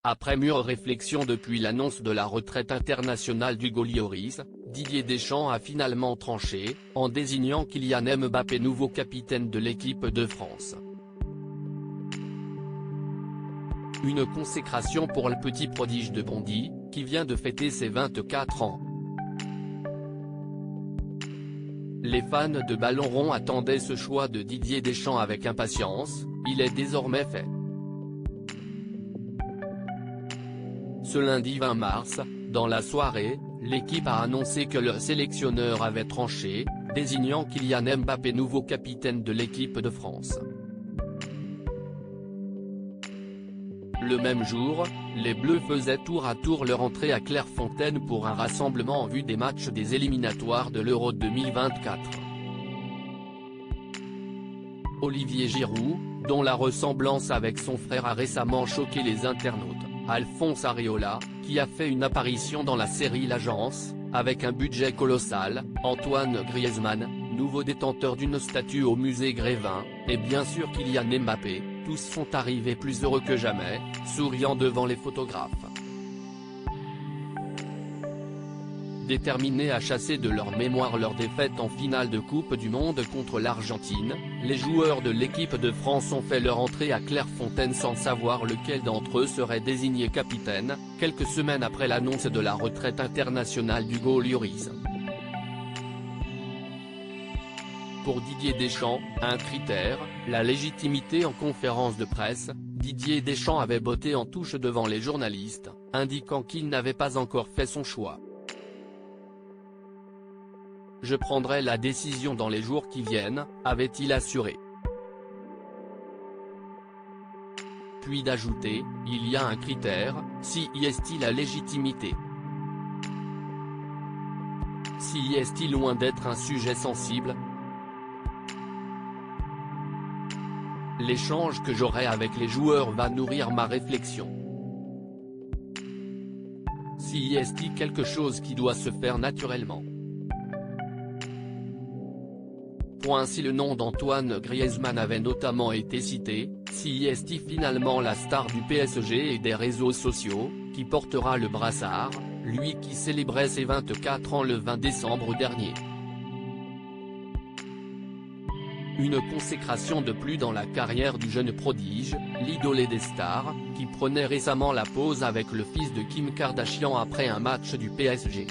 Après mûre réflexion depuis l'annonce de la retraite internationale d'Hugo Lloris, Didier Deschamps a finalement tranché, en désignant Kylian Mbappé nouveau capitaine de l'équipe de France. Une consécration pour le petit prodige de Bondy, qui vient de fêter ses 24 ans. Les fans de ballon rond attendaient ce choix de Didier Deschamps avec impatience, il est désormais fait. Ce lundi 20 mars, dans la soirée, l'équipe a annoncé que le sélectionneur avait tranché, désignant Kylian Mbappé nouveau capitaine de l'équipe de France. Le même jour, les Bleus faisaient tour à tour leur entrée à Clairefontaine pour un rassemblement en vue des matchs des éliminatoires de l'Euro 2024. Olivier Giroud, dont la ressemblance avec son frère a récemment choqué les internautes, Alphonse Areola, qui a fait une apparition dans la série L'Agence, avec un budget colossal, Antoine Griezmann, nouveau détenteur d'une statue au musée Grévin, et bien sûr Kylian Mbappé, tous sont arrivés plus heureux que jamais, souriant devant les photographes. Déterminés à chasser de leur mémoire leur défaite en finale de Coupe du Monde contre l'Argentine, les joueurs de l'équipe de France ont fait leur entrée à Clairefontaine sans savoir lequel d'entre eux serait désigné capitaine, quelques semaines après l'annonce de la retraite internationale d'Hugo Lloris. Pour Didier Deschamps, un critère, la légitimité en conférence de presse, Didier Deschamps avait botté en touche devant les journalistes, indiquant qu'il n'avait pas encore fait son choix. Je prendrai la décision dans les jours qui viennent, avait-il assuré. Puis d'ajouter, il y a un critère, si y est-il la légitimité. Si y est-il loin d'être un sujet sensible. L'échange que j'aurai avec les joueurs va nourrir ma réflexion. Si y est-il quelque chose qui doit se faire naturellement. Si le nom d'Antoine Griezmann avait notamment été cité, si est finalement la star du PSG et des réseaux sociaux, qui portera le brassard, lui qui célébrait ses 24 ans le 20 décembre dernier. Une consécration de plus dans la carrière du jeune prodige, l'idolé des stars, qui prenait récemment la pose avec le fils de Kim Kardashian après un match du PSG.